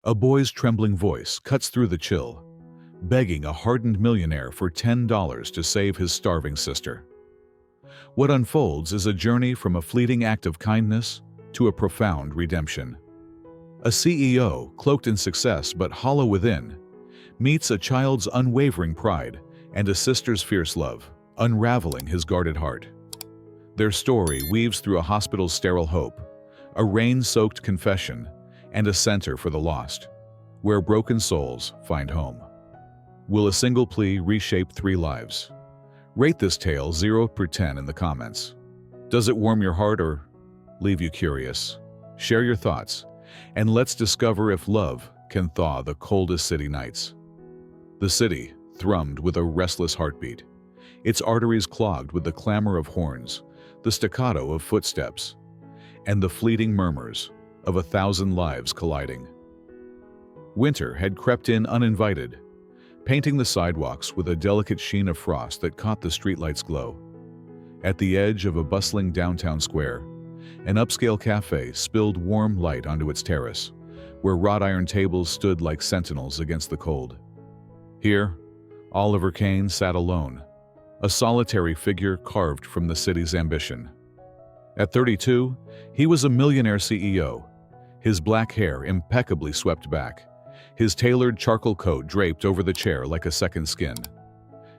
A boy's trembling voice cuts through the chill, begging a hardened millionaire for $10 to save his starving sister. What unfolds is a journey from a fleeting act of kindness to a profound redemption. A CEO, cloaked in success but hollow within, meets a child's unwavering pride and a sister's fierce love, unraveling his guarded heart. Their story weaves through a hospital's sterile hope, a rain-soaked confession, and a center for the lost, where broken souls find home. Will a single plea reshape 3 lives? Rate this tale 0/10 in the comments. Does it warm your heart or leave you curious? Share your thoughts, and let's discover if love can thaw the coldest city nights. The city thrummed with a restless heartbeat, its arteries clogged with the clamor of horns, the staccato of footsteps, and the fleeting murmurs of 1,000 lives colliding. Winter had crept in uninvited, painting the sidewalks with a delicate sheen of frost that caught the streetlights' glow. At the edge of a bustling downtown square, an upscale cafe spilled warm light onto its terrace, where wrought iron tables stood like sentinels against the cold. Here, Oliver Kane sat alone, a solitary figure carved from the city's ambition. At 32, he was a millionaire CEO, his black hair impeccably swept back, his tailored charcoal coat draped over the chair like a second skin.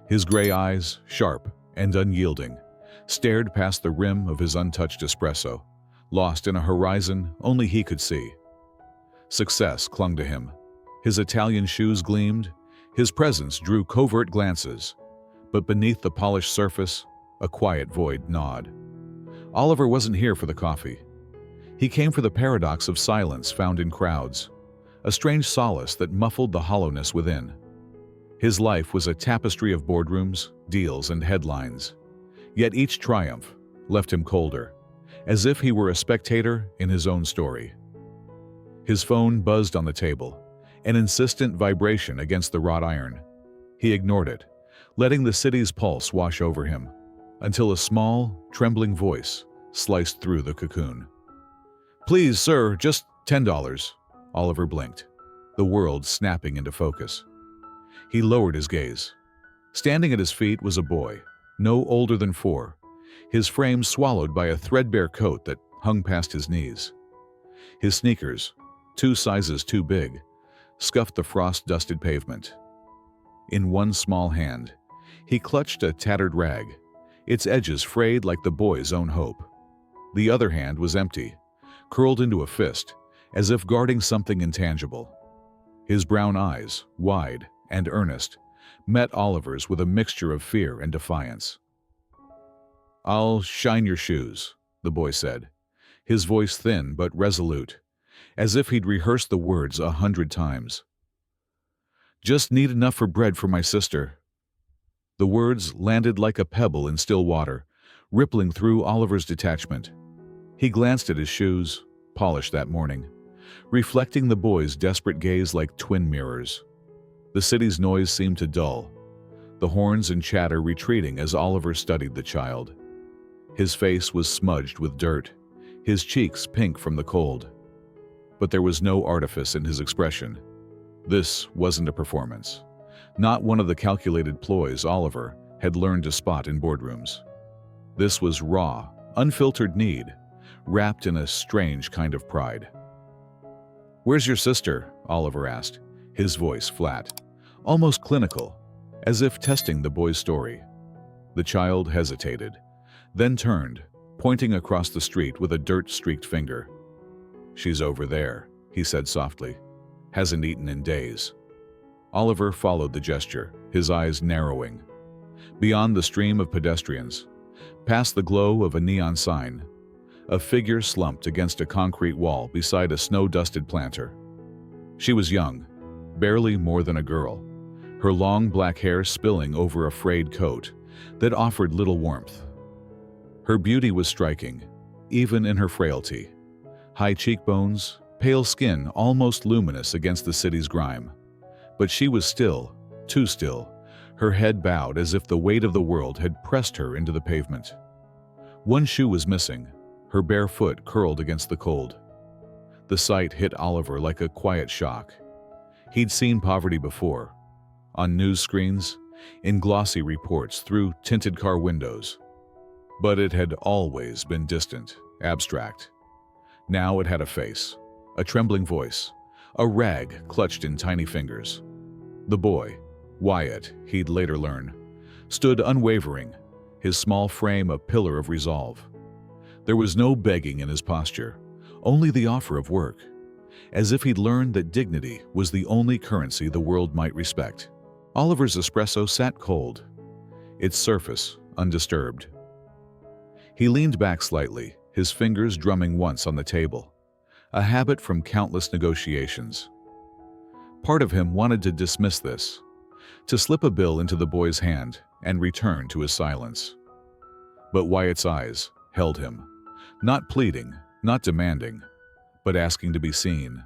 His gray eyes, sharp and unyielding, stared past the rim of his untouched espresso, lost in a horizon only he could see. Success clung to him. His Italian shoes gleamed, his presence drew covert glances, but beneath the polished surface, a quiet void gnawed. Oliver wasn't here for the coffee. He came for the paradox of silence found in crowds, a strange solace that muffled the hollowness within. His life was a tapestry of boardrooms, deals, and headlines, yet each triumph left him colder, as if he were a spectator in his own story. His phone buzzed on the table, an insistent vibration against the wrought iron. He ignored it, letting the city's pulse wash over him, until a small, trembling voice sliced through the cocoon. "Please, sir, just $10. Oliver blinked, the world snapping into focus. He lowered his gaze. Standing at his feet was a boy, no older than 4, his frame swallowed by a threadbare coat that hung past his knees. His sneakers, 2 sizes too big, scuffed the frost-dusted pavement. In one small hand, he clutched a tattered rag, its edges frayed like the boy's own hope. The other hand was empty, curled into a fist, as if guarding something intangible. His brown eyes, wide and earnest, met Oliver's with a mixture of fear and defiance. "I'll shine your shoes," the boy said, his voice thin but resolute, as if he'd rehearsed the words 100 times. "Just need enough for bread for my sister." The words landed like a pebble in still water, rippling through Oliver's detachment. He glanced at his shoes, polished that morning, reflecting the boy's desperate gaze like twin mirrors. The city's noise seemed to dull, the horns and chatter retreating as Oliver studied the child. His face was smudged with dirt, his cheeks pink from the cold. But there was no artifice in his expression. This wasn't a performance, not one of the calculated ploys Oliver had learned to spot in boardrooms. This was raw, unfiltered need, wrapped in a strange kind of pride. "Where's your sister?" Oliver asked, his voice flat, almost clinical, as if testing the boy's story. The child hesitated, then turned, pointing across the street with a dirt-streaked finger. "She's over there," he said softly. "Hasn't eaten in days." Oliver followed the gesture, his eyes narrowing. Beyond the stream of pedestrians, past the glow of a neon sign, a figure slumped against a concrete wall beside a snow-dusted planter. She was young, barely more than a girl, her long black hair spilling over a frayed coat that offered little warmth. Her beauty was striking, even in her frailty. High cheekbones, pale skin almost luminous against the city's grime. But she was still, too still, her head bowed as if the weight of the world had pressed her into the pavement. One shoe was missing, her bare foot curled against the cold. The sight hit Oliver like a quiet shock. He'd seen poverty before, on news screens, in glossy reports, through tinted car windows. But it had always been distant, abstract. Now it had a face, a trembling voice, a rag clutched in tiny fingers. The boy, Wyatt, he'd later learn, stood unwavering, his small frame a pillar of resolve. There was no begging in his posture, only the offer of work, as if he'd learned that dignity was the only currency the world might respect. Oliver's espresso sat cold, its surface undisturbed. He leaned back slightly, his fingers drumming once on the table, a habit from countless negotiations. Part of him wanted to dismiss this, to slip a bill into the boy's hand and return to his silence. But Wyatt's eyes held him, not pleading, not demanding, but asking to be seen.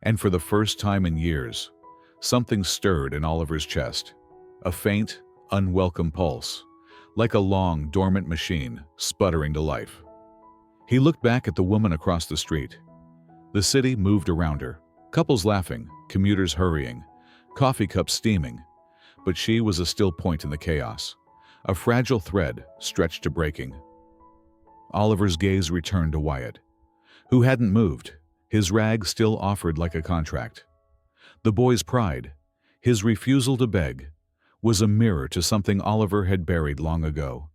And for the first time in years, something stirred in Oliver's chest, a faint, unwelcome pulse, like a long, dormant machine sputtering to life. He looked back at the woman across the street. The city moved around her, couples laughing, commuters hurrying, coffee cups steaming, but she was a still point in the chaos, a fragile thread stretched to breaking. Oliver's gaze returned to Wyatt, who hadn't moved, his rag still offered like a contract. The boy's pride, his refusal to beg, was a mirror to something Oliver had buried long ago,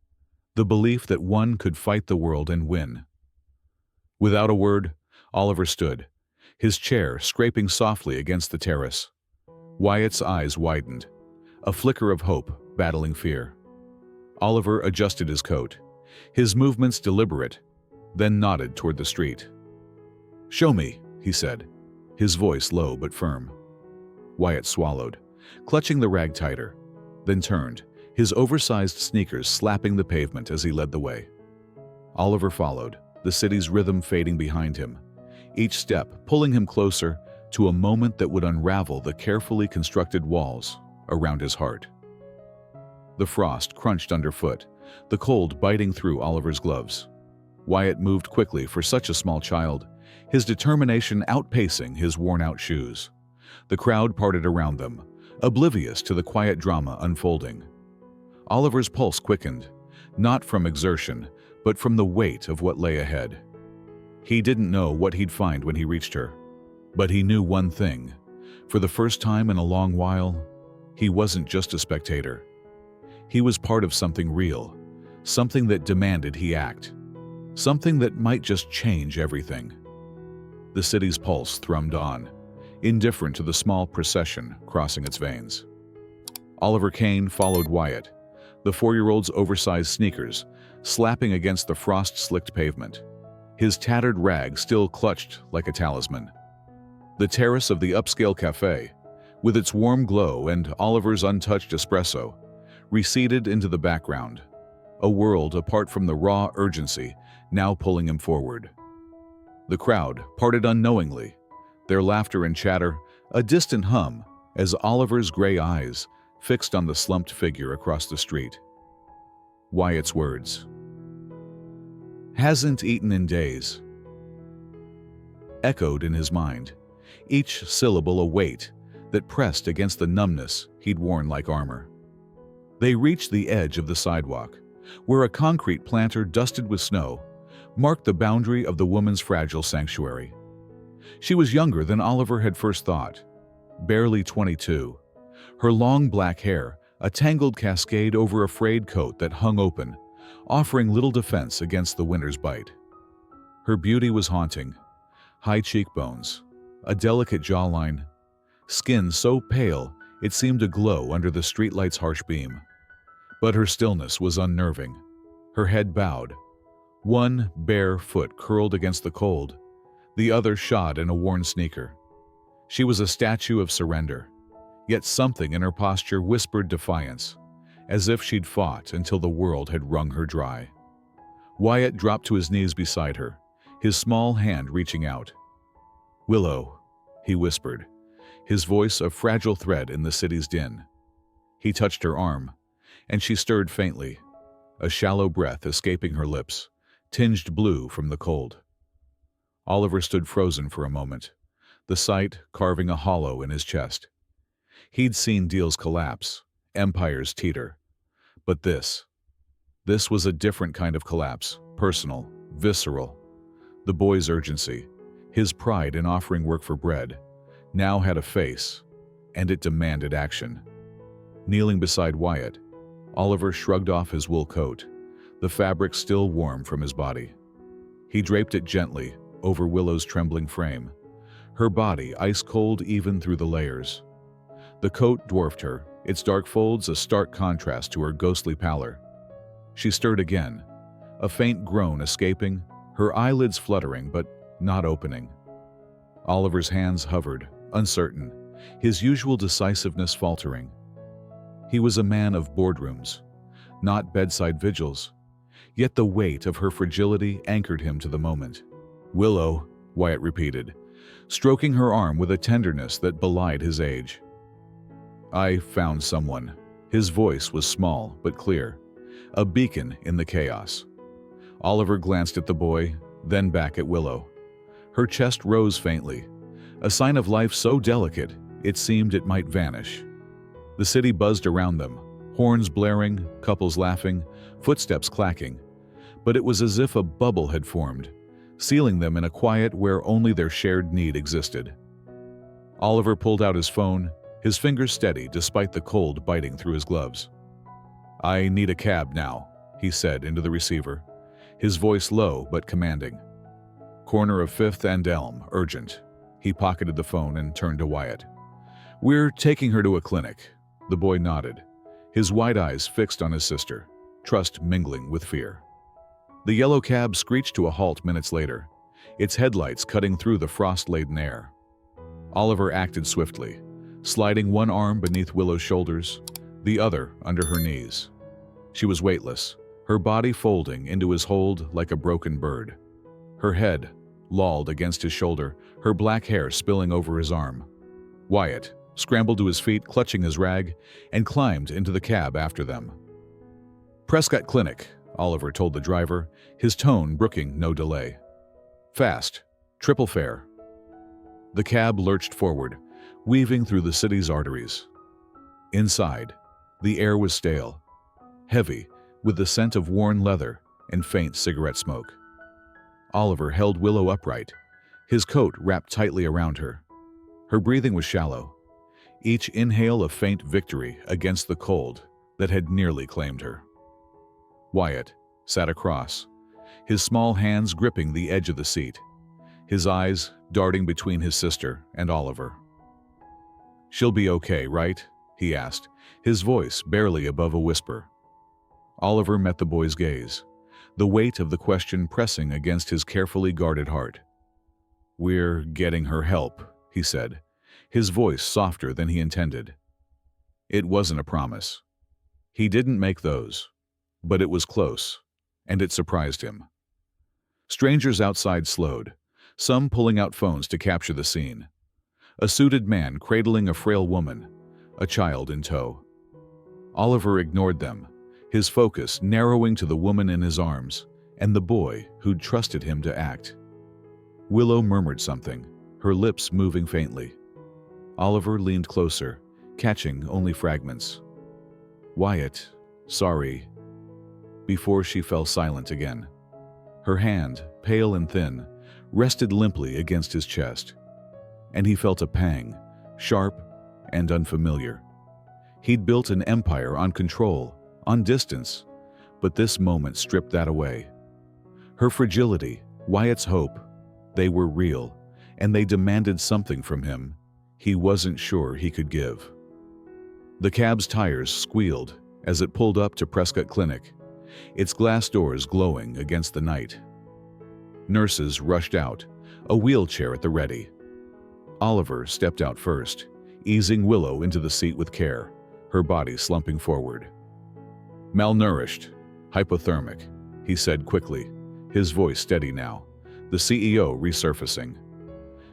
the belief that one could fight the world and win. Without a word, Oliver stood, his chair scraping softly against the terrace. Wyatt's eyes widened, a flicker of hope battling fear. Oliver adjusted his coat, his movements deliberate, then nodded toward the street. "Show me," he said, his voice low but firm. Wyatt swallowed, clutching the rag tighter, then turned, his oversized sneakers slapping the pavement as he led the way. Oliver followed, the city's rhythm fading behind him, each step pulling him closer to a moment that would unravel the carefully constructed walls around his heart. The frost crunched underfoot, the cold biting through Oliver's gloves. Wyatt moved quickly for such a small child, his determination outpacing his worn-out shoes. The crowd parted around them, oblivious to the quiet drama unfolding. Oliver's pulse quickened, not from exertion, but from the weight of what lay ahead. He didn't know what he'd find when he reached her, but he knew one thing. For the first time in a long while, he wasn't just a spectator. He was part of something real, something that demanded he act, something that might just change everything. The city's pulse thrummed on, indifferent to the small procession crossing its veins. Oliver Kane followed Wyatt, the 4-year-old's oversized sneakers slapping against the frost-slicked pavement, his tattered rag still clutched like a talisman. The terrace of the upscale cafe, with its warm glow and Oliver's untouched espresso, receded into the background, a world apart from the raw urgency now pulling him forward. The crowd parted unknowingly, their laughter and chatter a distant hum as Oliver's gray eyes fixed on the slumped figure across the street. Wyatt's words. "Hasn't eaten in days," echoed in his mind, each syllable a weight that pressed against the numbness he'd worn like armor. They reached the edge of the sidewalk, where a concrete planter dusted with snow marked the boundary of the woman's fragile sanctuary. She was younger than Oliver had first thought, barely 22, her long black hair a tangled cascade over a frayed coat that hung open, offering little defense against the winter's bite. Her beauty was haunting, high cheekbones, a delicate jawline, skin so pale it seemed to glow under the streetlight's harsh beam. But her stillness was unnerving, her head bowed, one bare foot curled against the cold, the other shod in a worn sneaker. She was a statue of surrender, yet something in her posture whispered defiance, as if she'd fought until the world had wrung her dry. Wyatt dropped to his knees beside her, his small hand reaching out. "Willow," he whispered, his voice a fragile thread in the city's din. He touched her arm, and she stirred faintly, a shallow breath escaping her lips, tinged blue from the cold. Oliver stood frozen for a moment, the sight carving a hollow in his chest. He'd seen deals collapse, empires teeter. But this was a different kind of collapse, personal, visceral. The boy's urgency, his pride in offering work for bread, now had a face, and it demanded action. Kneeling beside Wyatt, Oliver shrugged off his wool coat, the fabric still warm from his body. He draped it gently over Willow's trembling frame, her body ice-cold even through the layers. The coat dwarfed her, its dark folds a stark contrast to her ghostly pallor. She stirred again, a faint groan escaping, her eyelids fluttering but not opening. Oliver's hands hovered, uncertain, his usual decisiveness faltering. He was a man of boardrooms, not bedside vigils, yet the weight of her fragility anchored him to the moment. "Willow," Wyatt repeated, stroking her arm with a tenderness that belied his age. "I found someone." His voice was small but clear, a beacon in the chaos. Oliver glanced at the boy, then back at Willow. Her chest rose faintly, a sign of life so delicate it seemed it might vanish. The city buzzed around them, horns blaring, couples laughing, footsteps clacking. But it was as if a bubble had formed, sealing them in a quiet where only their shared need existed. Oliver pulled out his phone, his fingers steady despite the cold biting through his gloves. "I need a cab now," he said into the receiver, his voice low but commanding. "Corner of 5th and Elm, urgent." He pocketed the phone and turned to Wyatt. "We're taking her to a clinic." The boy nodded, his wide eyes fixed on his sister, trust mingling with fear. The yellow cab screeched to a halt minutes later, its headlights cutting through the frost-laden air. Oliver acted swiftly, sliding one arm beneath Willow's shoulders, the other under her knees. She was weightless, her body folding into his hold like a broken bird. Her head lolled against his shoulder, her black hair spilling over his arm. Wyatt scrambled to his feet, clutching his rag, and climbed into the cab after them. "Prescott Clinic," Oliver told the driver, his tone brooking no delay. "Fast. Triple fare." The cab lurched forward, weaving through the city's arteries. Inside, the air was stale, heavy, with the scent of worn leather and faint cigarette smoke. Oliver held Willow upright, his coat wrapped tightly around her. Her breathing was shallow, each inhale a faint victory against the cold that had nearly claimed her. Wyatt sat across, his small hands gripping the edge of the seat, his eyes darting between his sister and Oliver. "She'll be okay, right?" he asked, his voice barely above a whisper. Oliver met the boy's gaze, the weight of the question pressing against his carefully guarded heart. "We're getting her help," he said, his voice softer than he intended. It wasn't a promise. He didn't make those, but it was close, and it surprised him. Strangers outside slowed, some pulling out phones to capture the scene. A suited man cradling a frail woman, a child in tow. Oliver ignored them, his focus narrowing to the woman in his arms and the boy who'd trusted him to act. Willow murmured something, her lips moving faintly. Oliver leaned closer, catching only fragments. "Wyatt, sorry," before she fell silent again. Her hand, pale and thin, rested limply against his chest, and he felt a pang, sharp and unfamiliar. He'd built an empire on control, on distance, but this moment stripped that away. Her fragility, Wyatt's hope, they were real, and they demanded something from him he wasn't sure he could give. The cab's tires squealed as it pulled up to Prescott Clinic, its glass doors glowing against the night. Nurses rushed out, a wheelchair at the ready. Oliver stepped out first, easing Willow into the seat with care, her body slumping forward. "Malnourished, hypothermic," he said quickly, his voice steady now, the CEO resurfacing.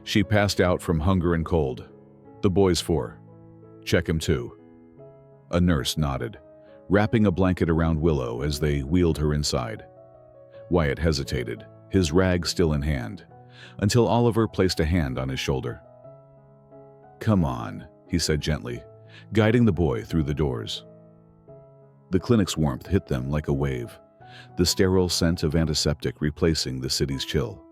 "She passed out from hunger and cold. The boy's 4. Check him too." A nurse nodded, wrapping a blanket around Willow as they wheeled her inside. Wyatt hesitated, his rag still in hand, until Oliver placed a hand on his shoulder. "Come on," he said gently, guiding the boy through the doors. The clinic's warmth hit them like a wave, the sterile scent of antiseptic replacing the city's chill.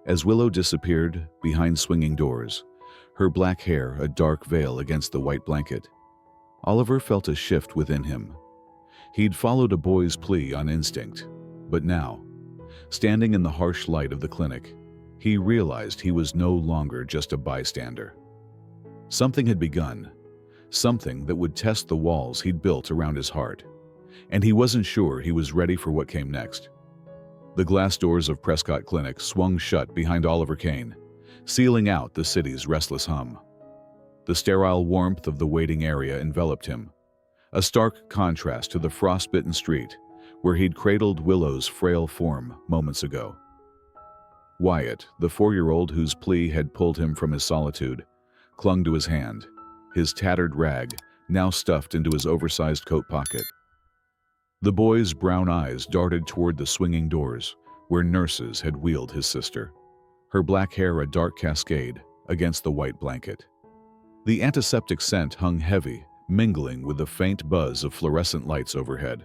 As Willow disappeared behind swinging doors, her black hair a dark veil against the white blanket, Oliver felt a shift within him. He'd followed a boy's plea on instinct, but now, standing in the harsh light of the clinic, he realized he was no longer just a bystander. Something had begun, something that would test the walls he'd built around his heart, and he wasn't sure he was ready for what came next. The glass doors of Prescott Clinic swung shut behind Oliver Kane, sealing out the city's restless hum. The sterile warmth of the waiting area enveloped him, a stark contrast to the frostbitten street where he'd cradled Willow's frail form moments ago. Wyatt, the 4-year-old whose plea had pulled him from his solitude, clung to his hand, his tattered rag now stuffed into his oversized coat pocket. The boy's brown eyes darted toward the swinging doors where nurses had wheeled his sister, her black hair a dark cascade against the white blanket. The antiseptic scent hung heavy, mingling with the faint buzz of fluorescent lights overhead.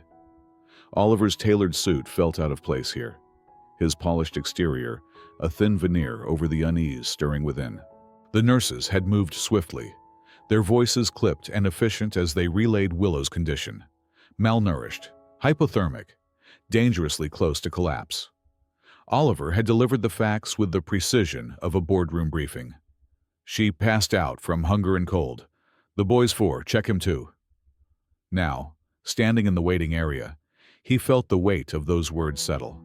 Oliver's tailored suit felt out of place here, his polished exterior a thin veneer over the unease stirring within. The nurses had moved swiftly, their voices clipped and efficient as they relayed Willow's condition: malnourished, hypothermic, dangerously close to collapse. Oliver had delivered the facts with the precision of a boardroom briefing. "She passed out from hunger and cold. The boy's 4, check him too." Now, standing in the waiting area, he felt the weight of those words settle.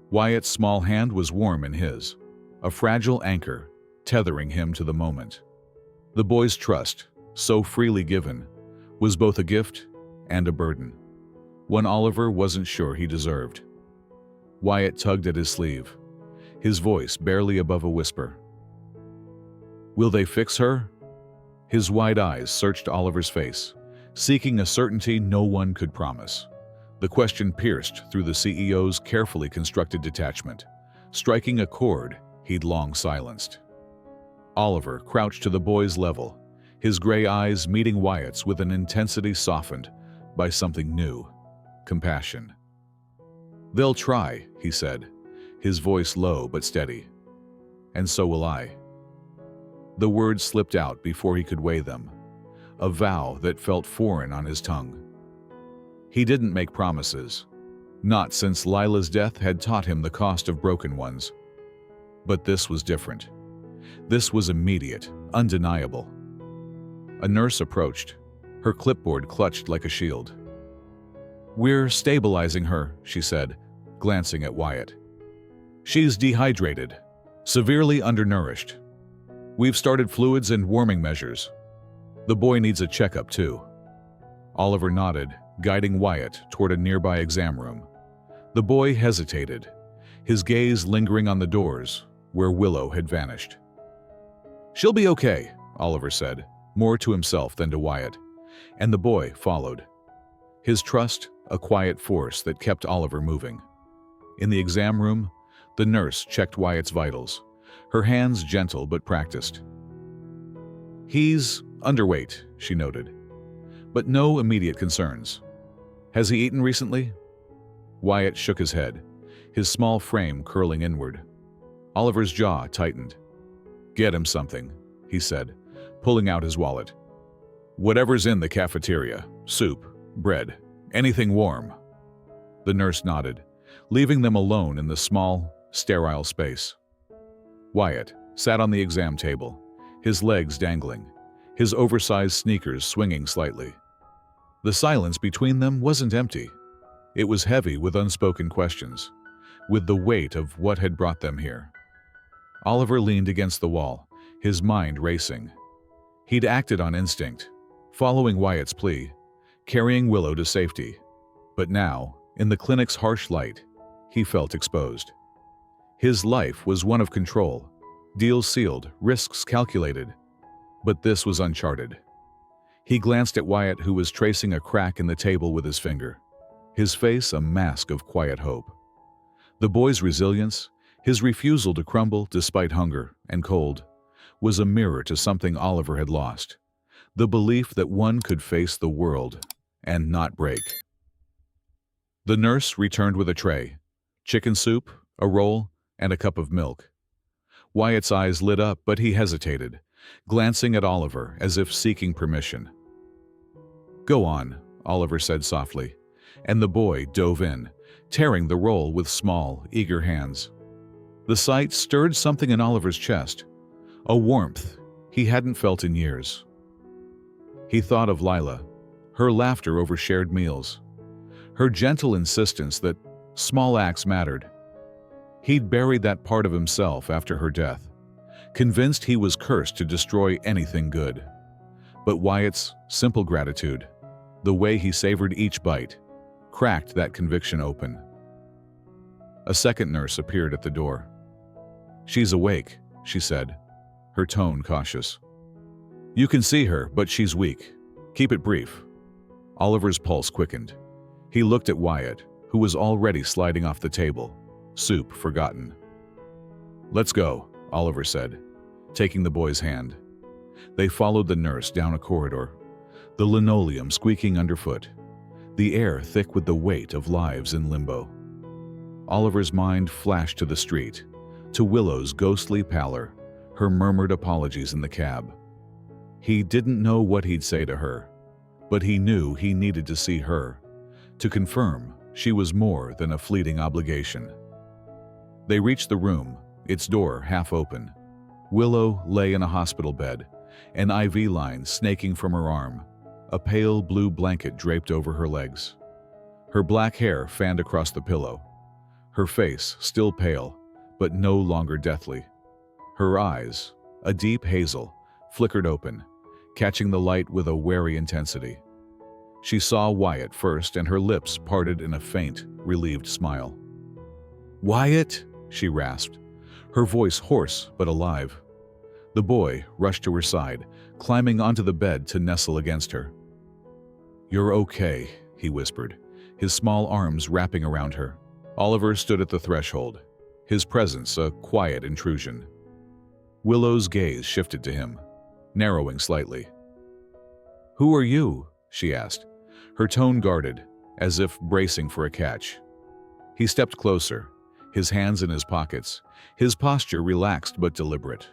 Wyatt's small hand was warm in his, a fragile anchor tethering him to the moment. The boy's trust, so freely given, was both a gift and a burden, one Oliver wasn't sure he deserved. Wyatt tugged at his sleeve, his voice barely above a whisper. "Will they fix her?" His wide eyes searched Oliver's face, seeking a certainty no one could promise. The question pierced through the CEO's carefully constructed detachment, striking a chord he'd long silenced. Oliver crouched to the boy's level, his gray eyes meeting Wyatt's with an intensity softened by something new: compassion. "They'll try," he said, his voice low but steady. "And so will I." The words slipped out before he could weigh them, a vow that felt foreign on his tongue. He didn't make promises, not since Lila's death had taught him the cost of broken ones. But this was different. This was immediate, undeniable. A nurse approached, her clipboard clutched like a shield. "We're stabilizing her," she said, glancing at Wyatt. "She's dehydrated, severely undernourished. We've started fluids and warming measures. The boy needs a checkup too." Oliver nodded, guiding Wyatt toward a nearby exam room. The boy hesitated, his gaze lingering on the doors where Willow had vanished. "She'll be okay," Oliver said, more to himself than to Wyatt, and the boy followed. His trust, a quiet force that kept Oliver moving. In the exam room, the nurse checked Wyatt's vitals, her hands gentle but practiced. "He's underweight," she noted, "but no immediate concerns. Has he eaten recently?" Wyatt shook his head, his small frame curling inward. Oliver's jaw tightened. "Get him something," he said, pulling out his wallet. "Whatever's in the cafeteria, soup, bread, anything warm." The nurse nodded, leaving them alone in the small, sterile space. Wyatt sat on the exam table, his legs dangling, his oversized sneakers swinging slightly. The silence between them wasn't empty. It was heavy with unspoken questions, with the weight of what had brought them here. Oliver leaned against the wall, his mind racing. He'd acted on instinct, following Wyatt's plea, carrying Willow to safety. But now, in the clinic's harsh light, he felt exposed. His life was one of control, deals sealed, risks calculated. But this was uncharted. He glanced at Wyatt, who was tracing a crack in the table with his finger, his face a mask of quiet hope. The boy's resilience, His refusal to crumble despite hunger and cold was a mirror to something Oliver had lost, the belief that one could face the world and not break. The nurse returned with a tray, chicken soup, a roll, and a cup of milk. Wyatt's eyes lit up, but he hesitated, glancing at Oliver as if seeking permission. "Go on," Oliver said softly, and the boy dove in, tearing the roll with small, eager hands. The sight stirred something in Oliver's chest, a warmth he hadn't felt in years. He thought of Lila, her laughter over shared meals, her gentle insistence that small acts mattered. He'd buried that part of himself after her death, convinced he was cursed to destroy anything good. But Wyatt's simple gratitude, the way he savored each bite, cracked that conviction open. A second nurse appeared at the door. "She's awake," she said, her tone cautious. "You can see her, but she's weak. Keep it brief." Oliver's pulse quickened. He looked at Wyatt, who was already sliding off the table, soup forgotten. "Let's go," Oliver said, taking the boy's hand. They followed the nurse down a corridor, the linoleum squeaking underfoot, the air thick with the weight of lives in limbo. Oliver's mind flashed to the street, to Willow's ghostly pallor, her murmured apologies in the cab. He didn't know what he'd say to her, but he knew he needed to see her, to confirm she was more than a fleeting obligation. They reached the room, its door half open. Willow lay in a hospital bed, an IV line snaking from her arm, a pale blue blanket draped over her legs. Her black hair fanned across the pillow, her face still pale, but no longer deathly. Her eyes, a deep hazel, flickered open, catching the light with a wary intensity. She saw Wyatt first, and her lips parted in a faint, relieved smile. "Wyatt?" she rasped, her voice hoarse but alive. The boy rushed to her side, climbing onto the bed to nestle against her. "You're okay," he whispered, his small arms wrapping around her. Oliver stood at the threshold, his presence a quiet intrusion. Willow's gaze shifted to him, narrowing slightly. "Who are you?" she asked, her tone guarded, as if bracing for a catch. He stepped closer, his hands in his pockets, his posture relaxed but deliberate.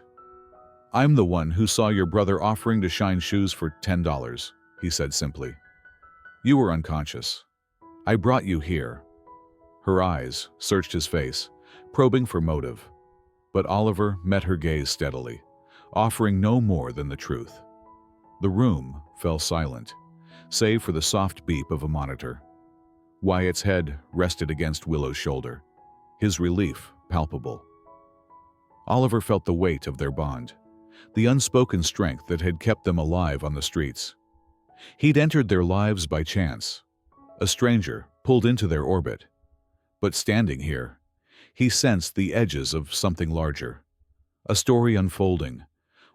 "I'm the one who saw your brother offering to shine shoes for $10, he said simply. "You were unconscious. I brought you here." Her eyes searched his face, probing for motive. But Oliver met her gaze steadily, offering no more than the truth. The room fell silent, save for the soft beep of a monitor. Wyatt's head rested against Willow's shoulder, his relief palpable. Oliver felt the weight of their bond, the unspoken strength that had kept them alive on the streets. He'd entered their lives by chance, a stranger pulled into their orbit. But standing here, he sensed the edges of something larger, a story unfolding,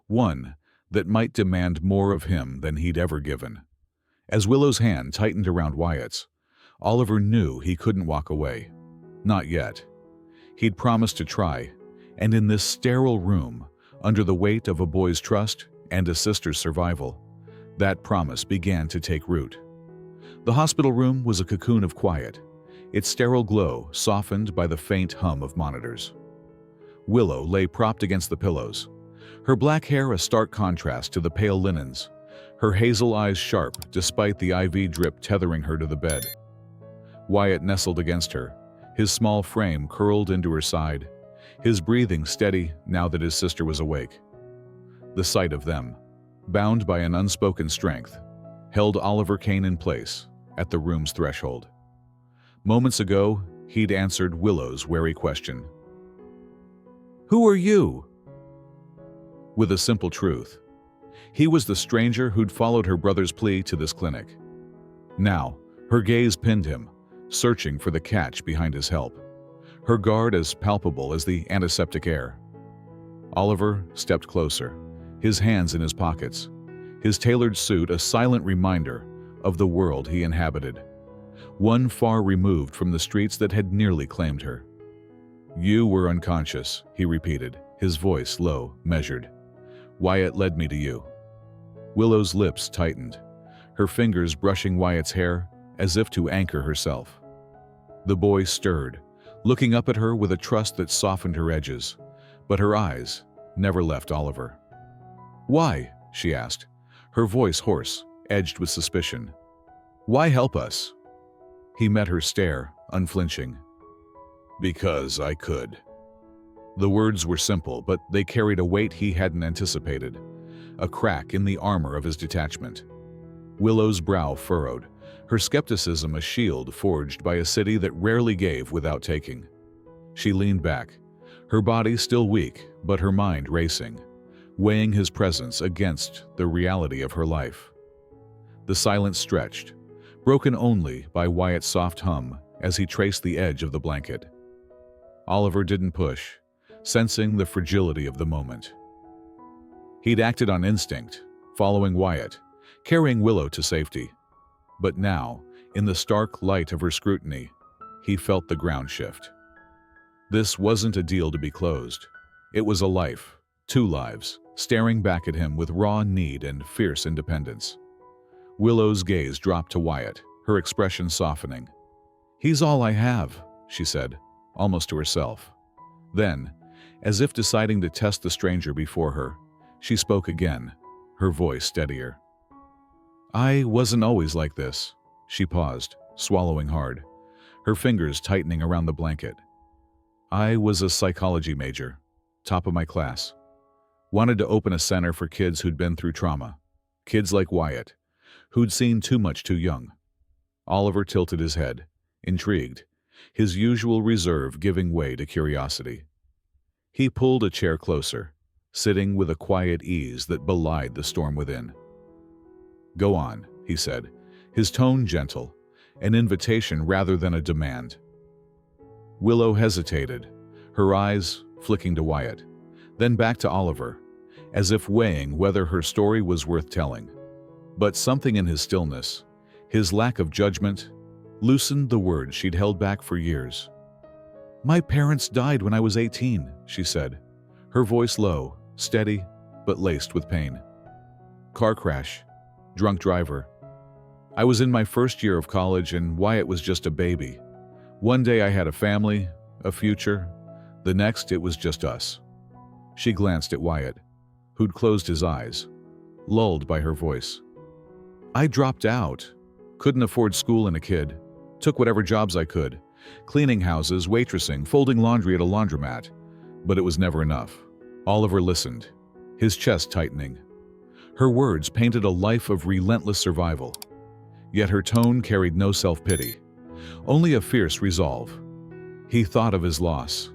one that might demand more of him than he'd ever given. As Willow's hand tightened around Wyatt's, Oliver knew he couldn't walk away. Not yet. He'd promised to try, and in this sterile room, under the weight of a boy's trust and a sister's survival, that promise began to take root. The hospital room was a cocoon of quiet, its sterile glow softened by the faint hum of monitors. Willow lay propped against the pillows, her black hair a stark contrast to the pale linens, her hazel eyes sharp despite the IV drip tethering her to the bed. Wyatt nestled against her, his small frame curled into her side, his breathing steady now that his sister was awake. The sight of them, bound by an unspoken strength, held Oliver Kane in place at the room's threshold. Moments ago, he'd answered Willow's wary question. "Who are you?" With a simple truth. He was the stranger who'd followed her brother's plea to this clinic. Now, her gaze pinned him, searching for the catch behind his help, her guard as palpable as the antiseptic air. Oliver stepped closer, his hands in his pockets, his tailored suit a silent reminder of the world he inhabited, one far removed from the streets that had nearly claimed her. You were unconscious, he repeated, his voice low, measured. Wyatt led me to you. Willow's lips tightened, her fingers brushing Wyatt's hair as if to anchor herself. The boy stirred, looking up at her with a trust that softened her edges, but her eyes never left Oliver. Why? She asked, her voice hoarse, edged with suspicion. Why help us? He met her stare, unflinching. Because I could. The words were simple, but they carried a weight he hadn't anticipated, a crack in the armor of his detachment. Willow's brow furrowed, her skepticism a shield forged by a city that rarely gave without taking. She leaned back, her body still weak, but her mind racing, weighing his presence against the reality of her life. The silence stretched, broken only by Wyatt's soft hum as he traced the edge of the blanket. Oliver didn't push, sensing the fragility of the moment. He'd acted on instinct, following Wyatt, carrying Willow to safety. But now, in the stark light of her scrutiny, he felt the ground shift. This wasn't a deal to be closed. It was a life, two lives, staring back at him with raw need and fierce independence. Willow's gaze dropped to Wyatt, her expression softening. He's all I have, she said, almost to herself. Then, as if deciding to test the stranger before her, she spoke again, her voice steadier. I wasn't always like this. She paused, swallowing hard, her fingers tightening around the blanket. I was a psychology major, top of my class. Wanted to open a center for kids who'd been through trauma, kids like Wyatt, who'd seen too much too young. Oliver tilted his head, intrigued, his usual reserve giving way to curiosity. He pulled a chair closer, sitting with a quiet ease that belied the storm within. Go on, he said, his tone gentle, an invitation rather than a demand. Willow hesitated, her eyes flicking to Wyatt, then back to Oliver, as if weighing whether her story was worth telling. But something in his stillness, his lack of judgment, loosened the words she'd held back for years. My parents died when I was 18, she said, her voice low, steady, but laced with pain. Car crash, drunk driver. I was in my first year of college and Wyatt was just a baby. One day I had a family, a future. The next it was just us. She glanced at Wyatt, who'd closed his eyes, lulled by her voice. I dropped out. Couldn't afford school and a kid. Took whatever jobs I could. Cleaning houses, waitressing, folding laundry at a laundromat. But it was never enough. Oliver listened, his chest tightening. Her words painted a life of relentless survival. Yet her tone carried no self-pity, only a fierce resolve. He thought of his loss,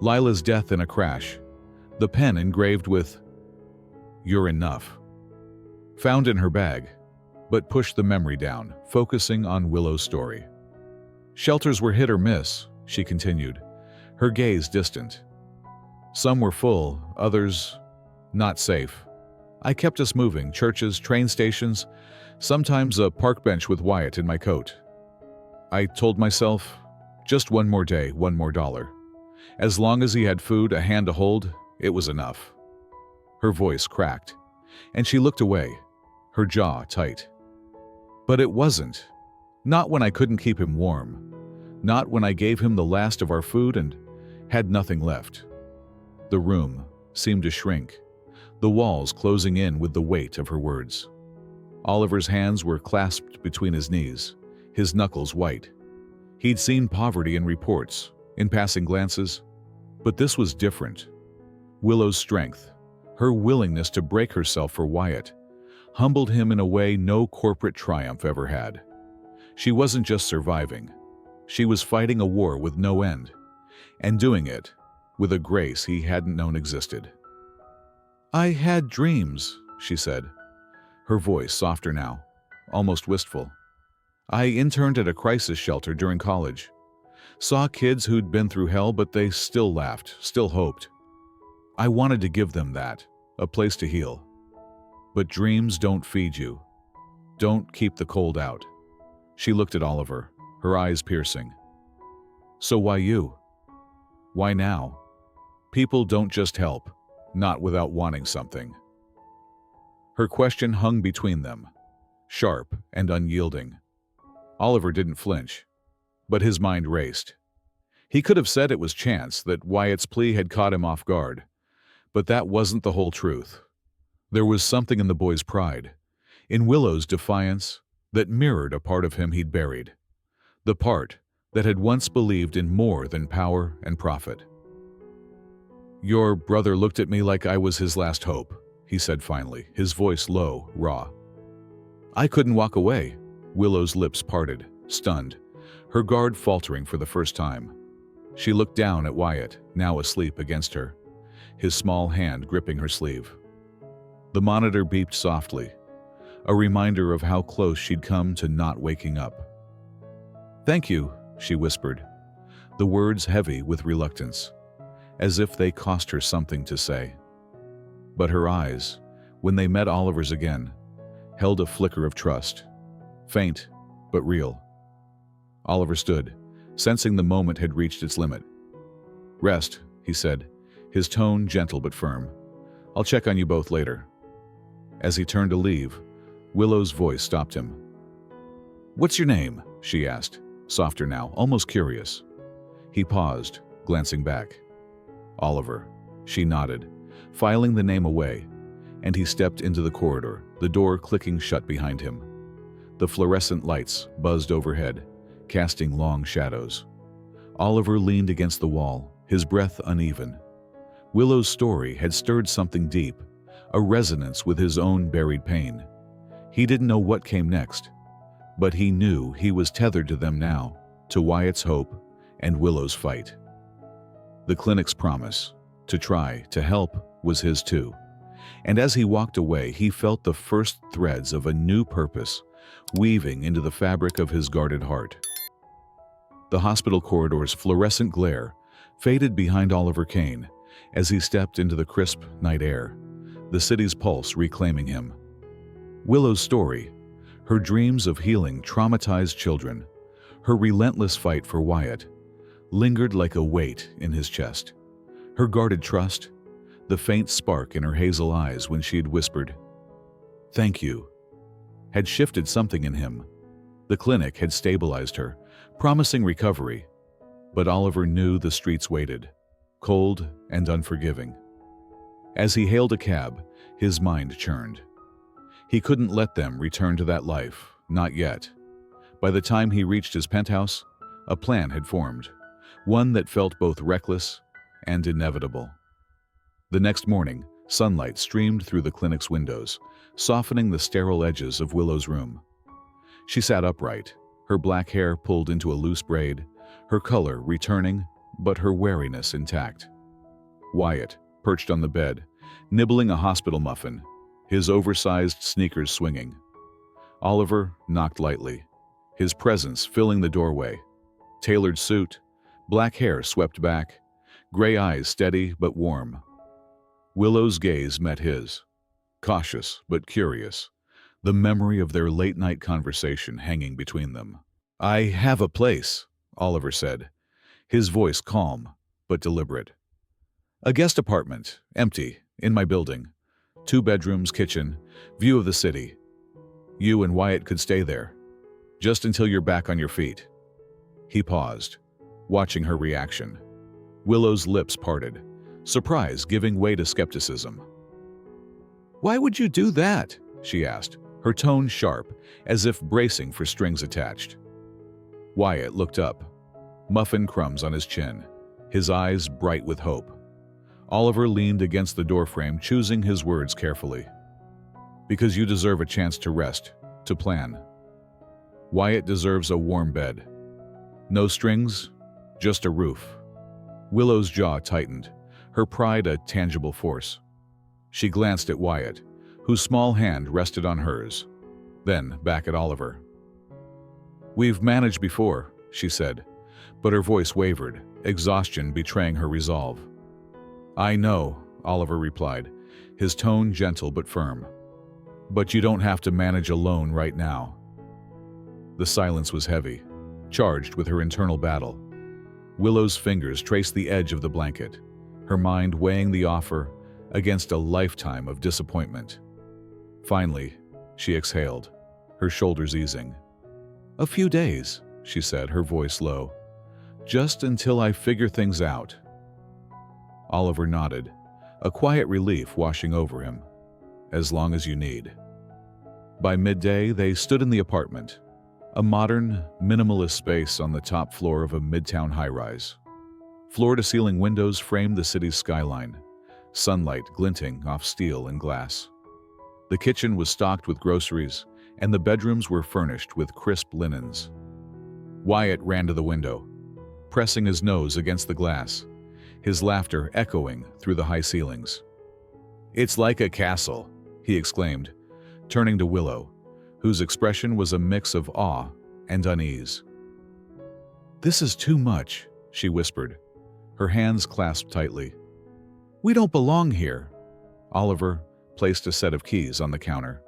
Lila's death in a crash, the pen engraved with, "You're enough," found in her bag, but pushed the memory down, focusing on Willow's story. Shelters were hit or miss, she continued, her gaze distant. Some were full, others not safe. I kept us moving, churches, train stations, sometimes a park bench with Wyatt in my coat. I told myself, just one more day, one more dollar. As long as he had food, a hand to hold, it was enough. Her voice cracked, and she looked away, her jaw tight. But it wasn't. Not when I couldn't keep him warm. Not when I gave him the last of our food and had nothing left. The room seemed to shrink, the walls closing in with the weight of her words. Oliver's hands were clasped between his knees, his knuckles white. He'd seen poverty in reports, in passing glances, but this was different. Willow's strength, her willingness to break herself for Wyatt, humbled him in a way no corporate triumph ever had. She wasn't just surviving. She was fighting a war with no end, and doing it with a grace he hadn't known existed. I had dreams, she said, her voice softer now, almost wistful. I interned at a crisis shelter during college. Saw kids who'd been through hell, but they still laughed, still hoped. I wanted to give them that, a place to heal. But dreams don't feed you. Don't keep the cold out. She looked at Oliver, her eyes piercing. So why you? Why now? People don't just help, not without wanting something. Her question hung between them, sharp and unyielding. Oliver didn't flinch, but his mind raced. He could have said it was chance that Wyatt's plea had caught him off guard, but that wasn't the whole truth. There was something in the boy's pride, in Willow's defiance, that mirrored a part of him he'd buried, the part that had once believed in more than power and profit. "Your brother looked at me like I was his last hope," he said finally, his voice low, raw. "I couldn't walk away." Willow's lips parted, stunned, her guard faltering for the first time. She looked down at Wyatt, now asleep against her, his small hand gripping her sleeve. The monitor beeped softly, a reminder of how close she'd come to not waking up. "Thank you," she whispered, the words heavy with reluctance, as if they cost her something to say. But her eyes, when they met Oliver's again, held a flicker of trust, faint but real. Oliver stood, sensing the moment had reached its limit. "Rest," he said, his tone gentle but firm. "I'll check on you both later." As he turned to leave, Willow's voice stopped him. "What's your name?" she asked, softer now, almost curious. He paused, glancing back. "Oliver," she nodded, filing the name away, and he stepped into the corridor, the door clicking shut behind him. The fluorescent lights buzzed overhead, casting long shadows. Oliver leaned against the wall, his breath uneven. Willow's story had stirred something deep, a resonance with his own buried pain. He didn't know what came next, but he knew he was tethered to them now, to Wyatt's hope and Willow's fight. The clinic's promise, to try, to help, was his too. And as he walked away, he felt the first threads of a new purpose weaving into the fabric of his guarded heart. The hospital corridor's fluorescent glare faded behind Oliver Kane as he stepped into the crisp night air, the city's pulse reclaiming him. Willow's story, her dreams of healing traumatized children, her relentless fight for Wyatt, lingered like a weight in his chest. Her guarded trust, the faint spark in her hazel eyes when she had whispered, "Thank you," had shifted something in him. The clinic had stabilized her, promising recovery, but Oliver knew the streets waited, cold and unforgiving. As he hailed a cab, his mind churned. He couldn't let them return to that life, not yet. By the time he reached his penthouse, a plan had formed, one that felt both reckless and inevitable. The next morning, sunlight streamed through the clinic's windows, softening the sterile edges of Willow's room. She sat upright, her black hair pulled into a loose braid, her color returning, but her wariness intact. Wyatt, perched on the bed, nibbling a hospital muffin, his oversized sneakers swinging. Oliver knocked lightly, his presence filling the doorway. Tailored suit, black hair swept back, gray eyes steady but warm. Willow's gaze met his, cautious but curious, the memory of their late-night conversation hanging between them. "I have a place," Oliver said, his voice calm but deliberate. "A guest apartment, empty, in my building. 2 bedrooms, kitchen, view of the city. You and Wyatt could stay there, just until you're back on your feet." He paused, watching her reaction. Willow's lips parted, surprise giving way to skepticism. "Why would you do that?" she asked, her tone sharp, as if bracing for strings attached. Wyatt looked up, muffin crumbs on his chin, his eyes bright with hope. Oliver leaned against the doorframe, choosing his words carefully. "Because you deserve a chance to rest, to plan. Wyatt deserves a warm bed. No strings, just a roof." Willow's jaw tightened, her pride a tangible force. She glanced at Wyatt, whose small hand rested on hers, then back at Oliver. "We've managed before," she said, but her voice wavered, exhaustion betraying her resolve. "I know," Oliver replied, his tone gentle but firm. "But you don't have to manage alone right now." The silence was heavy, charged with her internal battle. Willow's fingers traced the edge of the blanket, her mind weighing the offer against a lifetime of disappointment. Finally, she exhaled, her shoulders easing. "A few days," she said, her voice low. "Just until I figure things out." Oliver nodded, a quiet relief washing over him. "As long as you need." By midday, they stood in the apartment, a modern, minimalist space on the top floor of a midtown high-rise. Floor-to-ceiling windows framed the city's skyline, sunlight glinting off steel and glass. The kitchen was stocked with groceries, and the bedrooms were furnished with crisp linens. Wyatt ran to the window, pressing his nose against the glass, his laughter echoing through the high ceilings. "It's like a castle," he exclaimed, turning to Willow, whose expression was a mix of awe and unease. "This is too much," she whispered, her hands clasped tightly. "We don't belong here." Oliver placed a set of keys on the counter.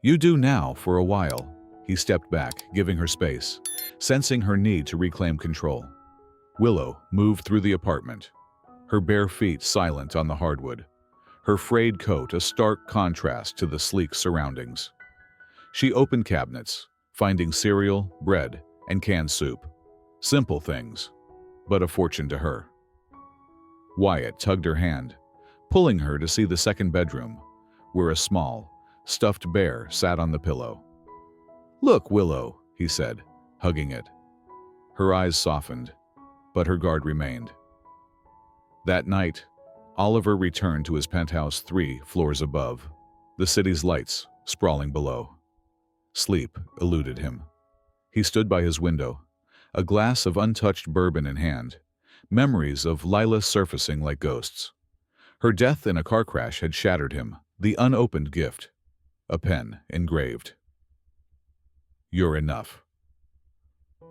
"You do now, for a while." He stepped back, giving her space, sensing her need to reclaim control. Willow moved through the apartment, her bare feet silent on the hardwood, her frayed coat a stark contrast to the sleek surroundings. She opened cabinets, finding cereal, bread, and canned soup. Simple things, but a fortune to her. Wyatt tugged her hand, pulling her to see the second bedroom, where a small, stuffed bear sat on the pillow. "Look, Willow," he said, hugging it. Her eyes softened, but her guard remained. That night, Oliver returned to his penthouse 3 floors above, the city's lights sprawling below. Sleep eluded him. He stood by his window, a glass of untouched bourbon in hand, memories of Lila surfacing like ghosts. Her death in a car crash had shattered him, the unopened gift, a pen engraved. "You're enough."